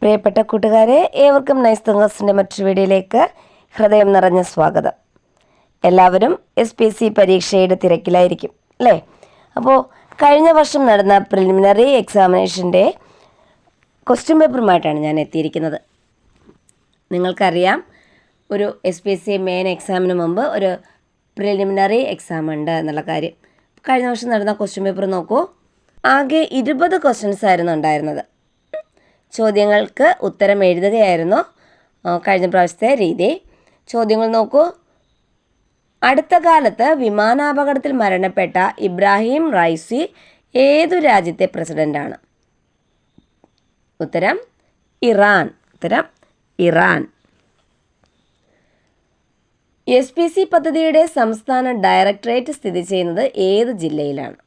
പ്രിയപ്പെട്ട കൂട്ടുകാരെ, ഏവർക്കും നൈസ് തിങ്കേഴ്സിൻ്റെ മറ്റൊരു വീഡിയോയിലേക്ക് ഹൃദയം നിറഞ്ഞ സ്വാഗതം. എല്ലാവരും SPSC പരീക്ഷയുടെ തിരക്കിലായിരിക്കും അല്ലേ? അപ്പോൾ കഴിഞ്ഞ വർഷം നടന്ന പ്രിലിമിനറി എക്സാമിനേഷൻ്റെ ക്വസ്റ്റ്യൻ പേപ്പറുമായിട്ടാണ് ഞാൻ എത്തിയിരിക്കുന്നത്. നിങ്ങൾക്കറിയാം, ഒരു SPSC മെയിൻ എക്സാമിന് മുമ്പ് ഒരു പ്രിലിമിനറി എക്സാം ഉണ്ട് എന്നുള്ള കാര്യം. കഴിഞ്ഞ വർഷം നടന്ന ക്വസ്റ്റ്യൻ പേപ്പർ നോക്കൂ. ആകെ 20 ക്വസ്റ്റ്യൻസ് ആയിരുന്നു ഉണ്ടായിരുന്നത്. ചോദ്യങ്ങൾക്ക് ഉത്തരം എഴുതുകയായിരുന്നു കഴിഞ്ഞ പ്രാവശ്യത്തെ രീതി. ചോദ്യങ്ങൾ നോക്കൂ. അടുത്ത കാലത്ത് വിമാനാപകടത്തിൽ മരണപ്പെട്ട ഇബ്രാഹിം റൈസി ഏതു രാജ്യത്തെ പ്രസിഡൻ്റാണ്? ഉത്തരം ഇറാൻ. ഇറാൻ. SPSC പദ്ധതിയുടെ സംസ്ഥാന ഡയറക്ടറേറ്റ് സ്ഥിതി ചെയ്യുന്നത് ഏത് ജില്ലയിലാണ്?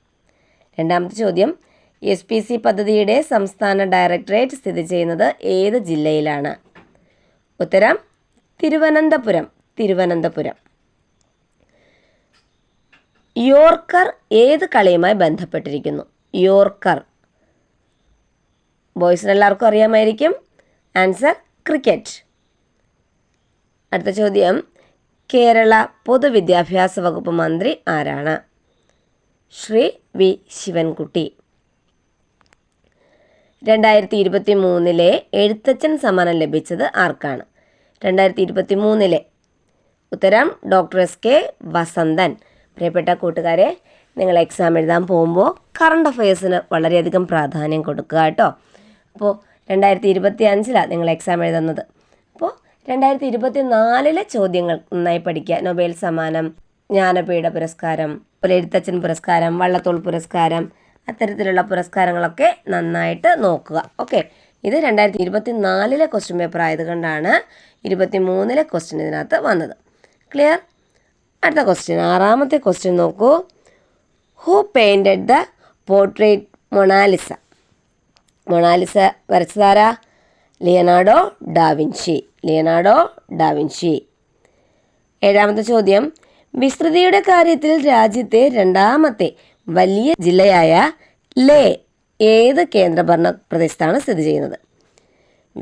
രണ്ടാമത്തെ ചോദ്യം, SPSC പദ്ധതിയുടെ സംസ്ഥാന ഡയറക്ടറേറ്റ് സ്ഥിതി ചെയ്യുന്നത് ഏത് ജില്ലയിലാണ്? ഉത്തരം തിരുവനന്തപുരം. യോർക്കർ ഏത് കളിയുമായി ബന്ധപ്പെട്ടിരിക്കുന്നു? യോർക്കർ ബോയ്സിന് എല്ലാവർക്കും അറിയാമായിരിക്കും. Answer cricket. അടുത്ത ചോദ്യം, കേരള പൊതുവിദ്യാഭ്യാസ വകുപ്പ് മന്ത്രി ആരാണ്? ശ്രീ വി ശിവൻകുട്ടി. 2023 എഴുത്തച്ഛൻ സമ്മാനം ലഭിച്ചത് ആർക്കാണ്? 2023 ഉത്തരം ഡോക്ടർ SK വസന്തൻ. പ്രിയപ്പെട്ട കൂട്ടുകാരെ, നിങ്ങൾ എക്സാം എഴുതാൻ പോകുമ്പോൾ കറണ്ട് അഫയേഴ്സിന് വളരെയധികം പ്രാധാന്യം കൊടുക്കുക കേട്ടോ. അപ്പോൾ 2025 നിങ്ങൾ എക്സാം എഴുതുന്നത്. അപ്പോൾ 2024 ചോദ്യങ്ങൾ നന്നായി പഠിക്കുക. നൊബേൽ സമ്മാനം, ജ്ഞാനപീഠ പുരസ്കാരം, എഴുത്തച്ഛൻ പുരസ്കാരം, വള്ളത്തോൾ പുരസ്കാരം, അത്തരത്തിലുള്ള പുരസ്കാരങ്ങളൊക്കെ നന്നായിട്ട് നോക്കുക. ഓക്കെ, ഇത് 2024 ക്വസ്റ്റ്യൻ പേപ്പർ ആയതുകൊണ്ടാണ് 23 ക്വസ്റ്റ്യൻ ഇതിനകത്ത് വന്നത്. ക്ലിയർ? അടുത്ത ക്വസ്റ്റ്യൻ, 6ാമത്തെ ക്വസ്റ്റ്യൻ നോക്കൂ. Who painted the portrait Mona Lisa? Mona Lisa വരച്ചതാരാ? Leonardo da Vinci. 7ാമത്തെ ചോദ്യം, വിസ്തൃതിയുടെ കാര്യത്തിൽ രാജ്യത്തെ രണ്ടാമത്തെ വലിയ ജില്ലയായ ലേ ഏത് കേന്ദ്രഭരണ പ്രദേശത്താണ് സ്ഥിതി ചെയ്യുന്നത്?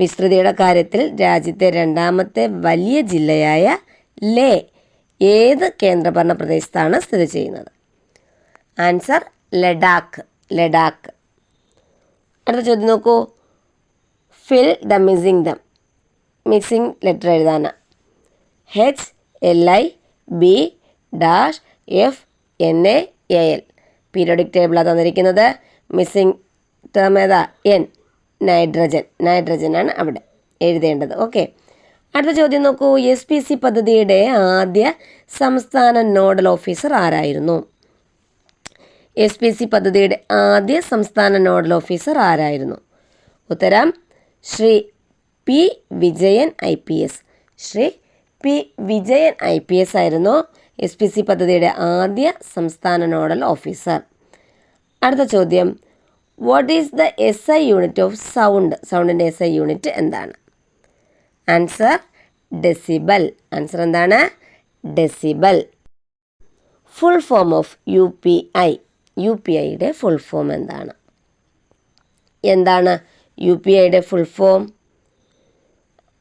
വിസ്തൃതിയുടെ കാര്യത്തിൽ രാജ്യത്തെ രണ്ടാമത്തെ വലിയ ജില്ലയായ ലേ ഏത് കേന്ദ്രഭരണ പ്രദേശത്താണ് സ്ഥിതി ചെയ്യുന്നത്? ആൻസർ ലഡാക്ക്. അടുത്ത ചോദ്യം നോക്കൂ. ഫിൽ ദ മിസ്സിംഗ് ലെറ്റർ എഴുതാനാണ്. HLIB-FNAAL. പീരിയോഡിക് ടേബിളാണ് തന്നിരിക്കുന്നത്. മിസ്സിംഗ് ടേം ഏതാ? നൈട്രജനാണ് അവിടെ എഴുതേണ്ടത്. ഓക്കെ, അടുത്ത ചോദ്യം നോക്കൂ. SPSC പദ്ധതിയുടെ ആദ്യ സംസ്ഥാന നോഡൽ ഓഫീസർ ആരായിരുന്നു? SPSC പദ്ധതിയുടെ ആദ്യ സംസ്ഥാന നോഡൽ ഓഫീസർ ആരായിരുന്നു? ഉത്തരം ശ്രീ P. വിജയൻ IPS. ആയിരുന്നു SPSC പദ്ധതിയുടെ ആദ്യ സംസ്ഥാന നോഡൽ ഓഫീസർ. അടുത്ത ചോദ്യം, what is the SI unit of sound? സൗണ്ടിൻ്റെ SI യൂണിറ്റ് എന്താണ്? Answer decibel. ആൻസർ എന്താണ്? Decibel. Full form of UPI. UPIയുടെ ഫുൾ ഫോം എന്താണ്? UPIയുടെ full form?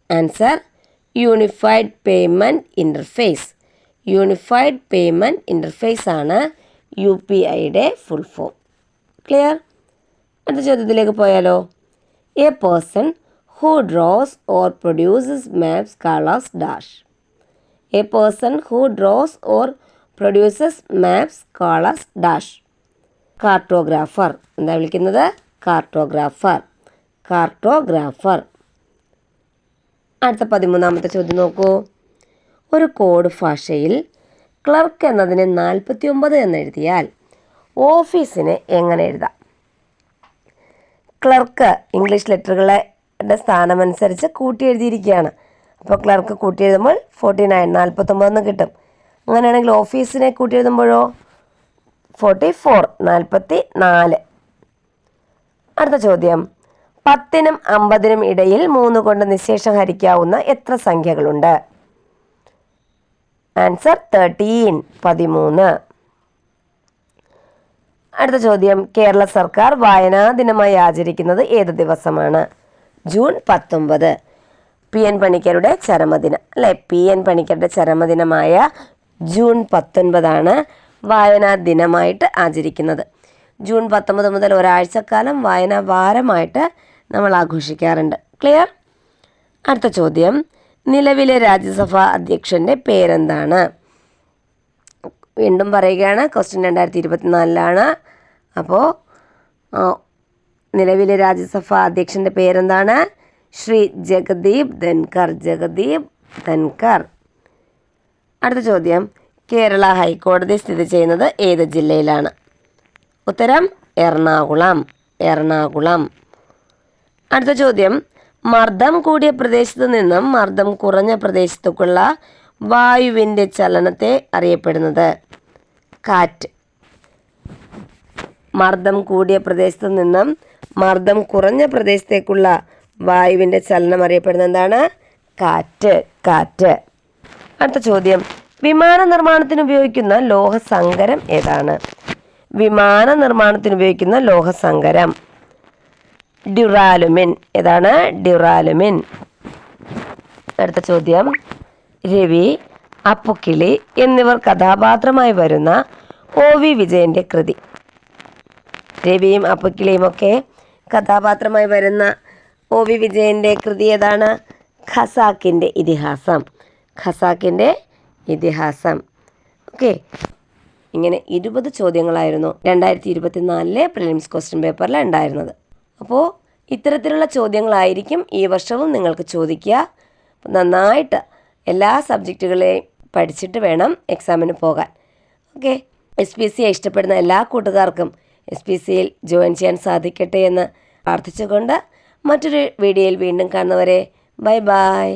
Answer unified payment interface ആണ് UPIയുടെ ഫുൾ ഫോം. ക്ലിയർ? അടുത്ത ചോദ്യത്തിലേക്ക് പോയാലോ. A person who draws or produces maps called as dash. A person who draws or produces maps called as dash. Cartographer. എന്താ വിളിക്കുന്നത്? കാർട്ടോഗ്രാഫർ. അടുത്ത 13ാമത്തെ ചോദ്യം നോക്കൂ. ഒരു കോഡ് ഭാഷയിൽ ക്ലർക്ക് എന്നതിന് 49 എന്നെഴുതിയാൽ ഓഫീസിന് എങ്ങനെ എഴുതാം? ക്ലർക്ക് ഇംഗ്ലീഷ് ലെറ്ററുകളുടെ സ്ഥാനമനുസരിച്ച് കൂട്ടി എഴുതിയിരിക്കുകയാണ്. അപ്പോൾ ക്ലർക്ക് കൂട്ടി എഴുതുമ്പോൾ 49 49 എന്ന് കിട്ടും. അങ്ങനെയാണെങ്കിൽ ഓഫീസിനെ കൂട്ടി എഴുതുമ്പോഴോ 44 44. അടുത്ത ചോദ്യം, 10നും 50നും ഇടയിൽ 3 കൊണ്ട് നിശേഷം ഹരിക്കാവുന്ന എത്ര സംഖ്യകളുണ്ട്? ആൻസർ 13. 13. അടുത്ത ചോദ്യം, കേരള സർക്കാർ വായനാ ദിനമായി ആചരിക്കുന്നത് ഏത് ദിവസമാണ്? ജൂൺ 19 പി.എൻ. പണിക്കരുടെ ചരമദിനം അല്ലേ? പി.എൻ. പണിക്കരുടെ ചരമദിനമായ ജൂൺ 19 വായനാ ദിനമായിട്ട് ആചരിക്കുന്നത്. ജൂൺ 19 മുതൽ ഒരാഴ്ചക്കാലം വായനാ വാരമായിട്ട് നമ്മൾ ആഘോഷിക്കാറുണ്ട്. ക്ലിയർ? അടുത്ത ചോദ്യം, നിലവിലെ രാജ്യസഭാ അധ്യക്ഷൻ്റെ പേരെന്താണ്? വീണ്ടും പറയുകയാണ്, ക്വസ്റ്റ്യൻ 2024 അപ്പോൾ നിലവിലെ രാജ്യസഭാ അധ്യക്ഷൻ്റെ പേരെന്താണ്? ശ്രീ ജഗദീപ് ധൻകർ. ജഗദീപ് ധൻകർ. അടുത്ത ചോദ്യം, കേരള ഹൈക്കോടതി സ്ഥിതി ചെയ്യുന്നത് ഏത് ജില്ലയിലാണ്? ഉത്തരം എറണാകുളം. എറണാകുളം. അടുത്ത ചോദ്യം, മർദ്ദം കൂടിയ പ്രദേശത്തു നിന്നും മർദ്ദം കുറഞ്ഞ പ്രദേശത്തേക്കുള്ള വായുവിൻ്റെ ചലനത്തെ അറിയപ്പെടുന്നത്? കാറ്റ്. മർദ്ദം കൂടിയ പ്രദേശത്തു നിന്നും മർദ്ദം കുറഞ്ഞ പ്രദേശത്തേക്കുള്ള വായുവിൻ്റെ ചലനം അറിയപ്പെടുന്നത് എന്താണ്? കാറ്റ്. കാറ്റ്. അടുത്ത ചോദ്യം, വിമാന നിർമ്മാണത്തിന് ഉപയോഗിക്കുന്ന ലോഹസങ്കരം ഏതാണ്? വിമാന നിർമ്മാണത്തിന് ഉപയോഗിക്കുന്ന ലോഹസങ്കരം ഡ്യൂറാലുമിൻ. ഏതാണ്? ഡ്യൂറാലുമിൻ. അടുത്ത ചോദ്യം, രവി, അപ്പുക്കിളി എന്നിവർ കഥാപാത്രമായി വരുന്ന OV വിജയൻ്റെ കൃതി. രവിയും അപ്പുക്കിളിയും ഒക്കെ കഥാപാത്രമായി വരുന്ന OV വിജയൻ്റെ കൃതി ഏതാണ്? ഖസാക്കിൻ്റെ ഇതിഹാസം. ഖസാക്കിൻ്റെ ഇതിഹാസം. ഓക്കെ, ഇങ്ങനെ 20 ചോദ്യങ്ങളായിരുന്നു 2024 പ്രിലിംസ് ക്വസ്റ്റ്യൻ പേപ്പറിൽ ഉണ്ടായിരുന്നത്. അപ്പോൾ ഇത്തരത്തിലുള്ള ചോദ്യങ്ങളായിരിക്കും ഈ വർഷവും നിങ്ങൾക്ക് ചോദിക്കുക. നന്നായിട്ട് എല്ലാ സബ്ജക്റ്റുകളെയും പഠിച്ചിട്ട് വേണം എക്സാമിന് പോകാൻ. ഓക്കെ, SPC ഇഷ്ടപ്പെടുന്ന എല്ലാ കൂട്ടുകാർക്കും SPCയിൽ ജോയിൻ ചെയ്യാൻ സാധിക്കട്ടെ എന്ന് പ്രാർത്ഥിച്ചുകൊണ്ട് മറ്റൊരു വീഡിയോയിൽ വീണ്ടും കാണുന്നവരെ ബൈ ബൈ.